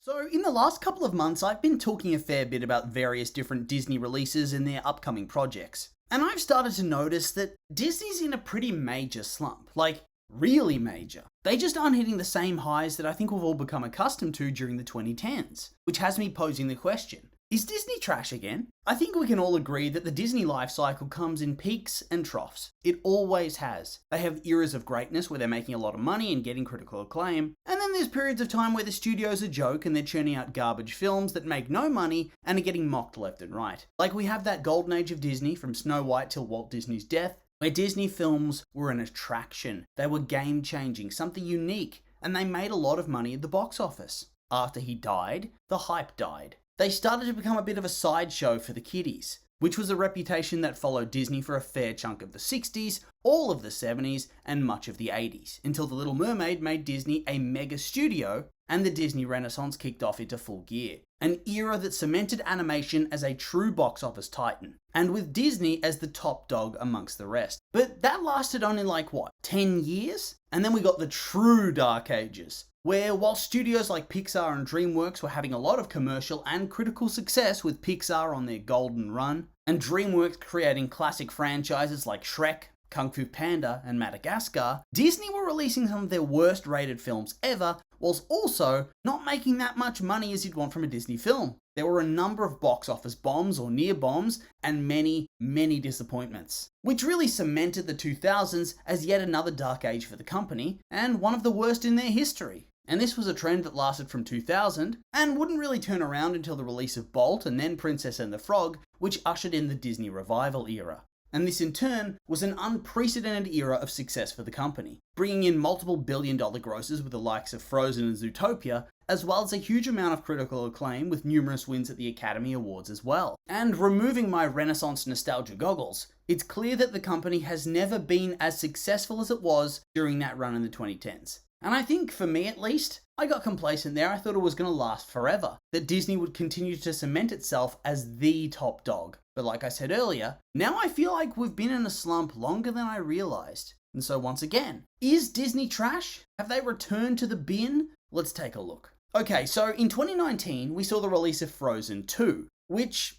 So, in the last couple of months, I've been talking a fair bit about various different Disney releases and their upcoming projects. And I've started to notice that Disney's in a pretty major slump. Like, really major. They just aren't hitting the same highs that I think we've all become accustomed to during the 2010s. Which has me posing the question, is Disney trash again? I think we can all agree that the Disney life cycle comes in peaks and troughs. It always has. They have eras of greatness where they're making a lot of money and getting critical acclaim, and then there's periods of time where the studio's a joke and they're churning out garbage films that make no money and are getting mocked left and right. Like we have that golden age of Disney from Snow White till Walt Disney's death, where Disney films were an attraction. They were game-changing, something unique, and they made a lot of money at the box office. After he died, the hype died. They started to become a bit of a sideshow for the kiddies, which was a reputation that followed Disney for a fair chunk of the 60s, all of the 70s, and much of the 80s, until The Little Mermaid made Disney a mega studio and the Disney Renaissance kicked off into full gear. An era that cemented animation as a true box office titan, and with Disney as the top dog amongst the rest. But that lasted only 10 years? And then we got the true dark ages, where while studios like Pixar and DreamWorks were having a lot of commercial and critical success with Pixar on their golden run, and DreamWorks creating classic franchises like Shrek, Kung Fu Panda, and Madagascar, Disney were releasing some of their worst rated films ever, whilst also not making that much money as you'd want from a Disney film. There were a number of box office bombs or near bombs, and many, many disappointments, which really cemented the 2000s as yet another dark age for the company, and one of the worst in their history. And this was a trend that lasted from 2000, and wouldn't really turn around until the release of Bolt and then Princess and the Frog, which ushered in the Disney revival era. And this in turn was an unprecedented era of success for the company, bringing in multiple billion-dollar grosses with the likes of Frozen and Zootopia, as well as a huge amount of critical acclaim with numerous wins at the Academy Awards as well. And removing my Renaissance nostalgia goggles, it's clear that the company has never been as successful as it was during that run in the 2010s. And I think, for me at least, I got complacent there. I thought it was going to last forever, that Disney would continue to cement itself as the top dog. But like I said earlier, now I feel like we've been in a slump longer than I realized. And so once again, is Disney trash? Have they returned to the bin? Let's take a look. Okay, so in 2019, we saw the release of Frozen 2, which,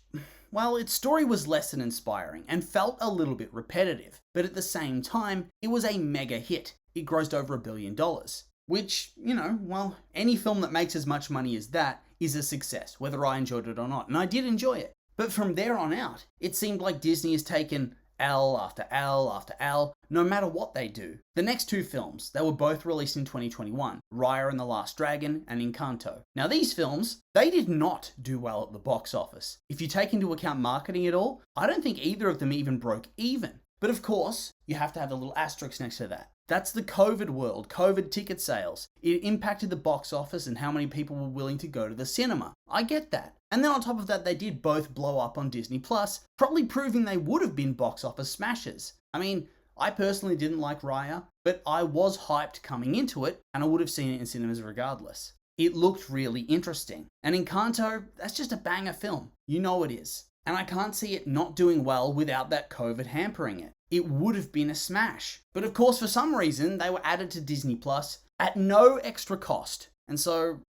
well, its story was less than inspiring and felt a little bit repetitive. But at the same time, it was a mega hit. It grossed over $1 billion, which, well, any film that makes as much money as that is a success, whether I enjoyed it or not, and I did enjoy it. But from there on out, it seemed like Disney has taken L after L after L, no matter what they do. The next two films, they were both released in 2021, Raya and the Last Dragon and Encanto. Now these films, they did not do well at the box office. If you take into account marketing at all, I don't think either of them even broke even. But of course, you have to have a little asterisk next to that. That's the COVID world, COVID ticket sales. It impacted the box office and how many people were willing to go to the cinema. I get that. And then on top of that, they did both blow up on Disney Plus, probably proving they would have been box office smashers. I mean, I personally didn't like Raya, but I was hyped coming into it, and I would have seen it in cinemas regardless. It looked really interesting. And Encanto, that's just a banger film. You know it is. And I can't see it not doing well without that COVID hampering it. It would have been a smash. But of course, for some reason, they were added to Disney Plus at no extra cost. And so,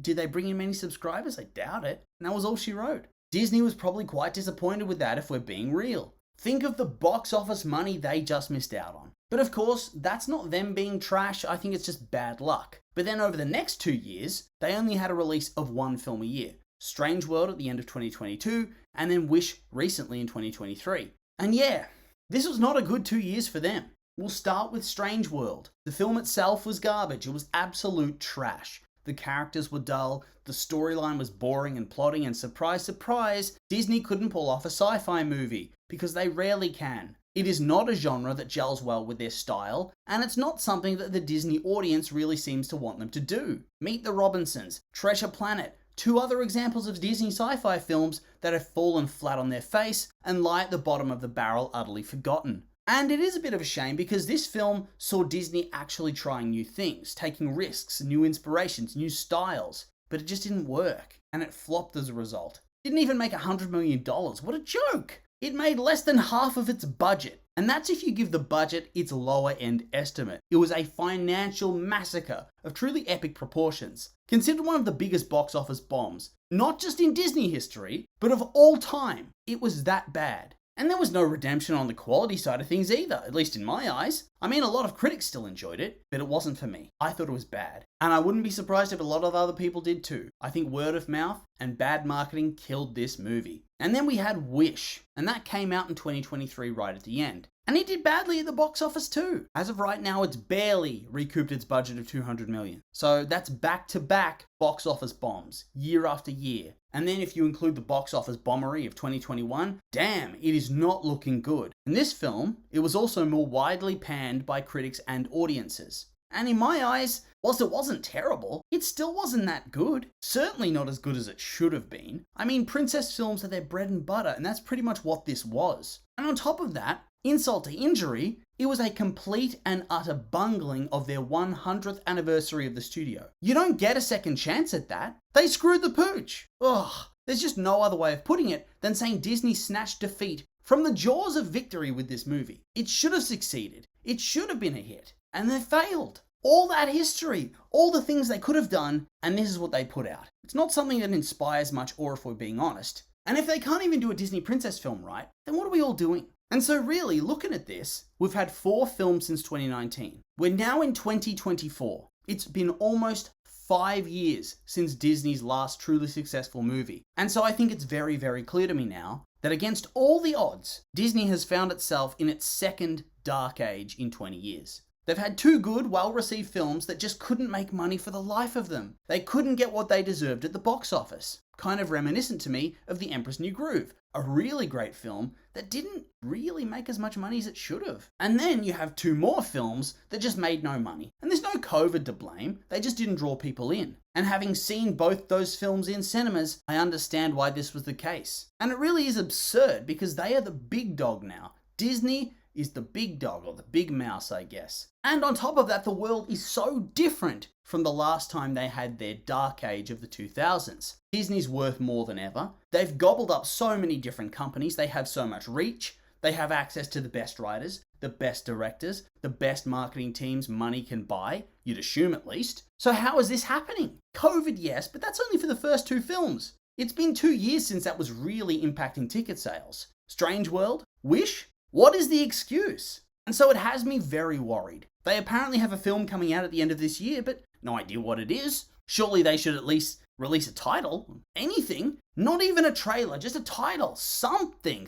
did they bring in many subscribers? I doubt it. And that was all she wrote. Disney was probably quite disappointed with that if we're being real. Think of the box office money they just missed out on. But of course, that's not them being trash. I think it's just bad luck. But then over the next 2 years, they only had a release of one film a year. Strange World at the end of 2022, and then Wish recently in 2023. And yeah, this was not a good 2 years for them. We'll start with Strange World. The film itself was garbage. It was absolute trash. The characters were dull, the storyline was boring and plotting, and surprise, surprise, Disney couldn't pull off a sci-fi movie, because they rarely can. It is not a genre that gels well with their style, and it's not something that the Disney audience really seems to want them to do. Meet the Robinsons, Treasure Planet, two other examples of Disney sci-fi films that have fallen flat on their face and lie at the bottom of the barrel utterly forgotten. And it is a bit of a shame because this film saw Disney actually trying new things, taking risks, new inspirations, new styles, but it just didn't work, and it flopped as a result. Didn't even make $100 million, what a joke! It made less than half of its budget, And that's if you give the budget its lower end estimate. It was a financial massacre of truly epic proportions. Considered one of the biggest box office bombs, not just in Disney history, but of all time. It was that bad. And there was no redemption on the quality side of things either, at least in my eyes. I mean, a lot of critics still enjoyed it, but it wasn't for me. I thought it was bad. And I wouldn't be surprised if a lot of other people did too. I think word of mouth and bad marketing killed this movie. And then we had Wish, and that came out in 2023 right at the end. And it did badly at the box office too. As of right now, it's barely recouped its budget of $200 million. So that's back-to-back box office bombs, year after year. And then if you include the box office bombery of 2021, damn, it is not looking good. In this film, it was also more widely panned by critics and audiences. And in my eyes, whilst it wasn't terrible, it still wasn't that good. Certainly not as good as it should have been. I mean, princess films are their bread and butter, and that's pretty much what this was. And on top of that, insult to injury, it was a complete and utter bungling of their 100th anniversary of the studio. You don't get a second chance at that. They screwed the pooch. Ugh, there's just no other way of putting it than saying Disney snatched defeat from the jaws of victory with this movie. It should have succeeded. It should have been a hit. And they failed. All that history, all the things they could have done, and this is what they put out. It's not something that inspires much awe if we're being honest. And if they can't even do a Disney princess film right, then what are we all doing? And so really, looking at this, we've had 4 films since 2019. We're now in 2024. It's been almost 5 years since Disney's last truly successful movie. And so I think it's very, very clear to me now that against all the odds, Disney has found itself in its second dark age in 20 years. They've had 2 good, well-received films that just couldn't make money for the life of them. They couldn't get what they deserved at the box office. Kind of reminiscent to me of The Emperor's New Groove, a really great film that didn't really make as much money as it should have. And then you have 2 more films that just made no money. And there's no COVID to blame, they just didn't draw people in. And having seen both those films in cinemas, I understand why this was the case. And it really is absurd because they are the big dog now. Disney is the big dog, or the big mouse, I guess. And on top of that, the world is so different from the last time they had their dark age of the 2000s. Disney's worth more than ever. They've gobbled up so many different companies. They have so much reach. They have access to the best writers, the best directors, the best marketing teams money can buy, you'd assume at least. So how is this happening? COVID, yes, but that's only for the first 2 films. It's been 2 years since that was really impacting ticket sales. Strange World? Wish? What is the excuse? And so it has me very worried. They apparently have a film coming out at the end of this year, but no idea what it is. Surely they should at least release a title, anything, not even a trailer, just a title, something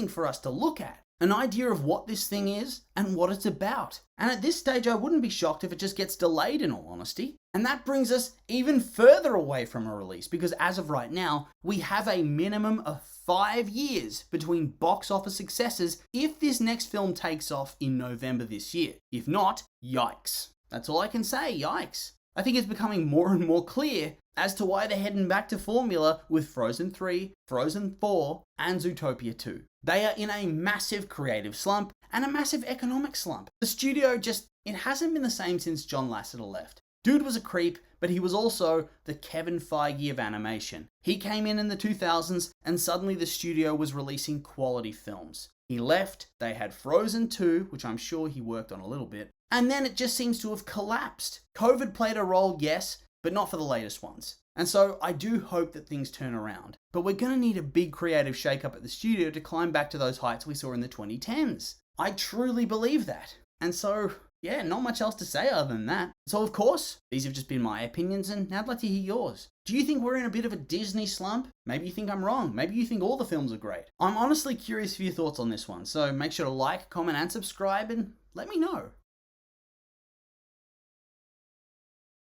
for us to look at. An idea of what this thing is and what it's about. And at this stage, I wouldn't be shocked if it just gets delayed, in all honesty. And that brings us even further away from a release, because as of right now, we have a minimum of 5 years between box office successes if this next film takes off in November this year. If not, yikes. That's all I can say, yikes. I think it's becoming more and more clear as to why they're heading back to formula with Frozen 3, Frozen 4, and Zootopia 2. They are in a massive creative slump and a massive economic slump. The studio it hasn't been the same since John Lasseter left. Dude was a creep, but he was also the Kevin Feige of animation. He came in the 2000s and suddenly the studio was releasing quality films. He left, they had Frozen 2, which I'm sure he worked on a little bit, and then it just seems to have collapsed. COVID played a role, yes, but not for the latest ones. And so I do hope that things turn around. But we're going to need a big creative shakeup at the studio to climb back to those heights we saw in the 2010s. I truly believe that. And so, yeah, not much else to say other than that. So of course, these have just been my opinions and I'd like to hear yours. Do you think we're in a bit of a Disney slump? Maybe you think I'm wrong. Maybe you think all the films are great. I'm honestly curious for your thoughts on this one. So make sure to like, comment and subscribe and let me know.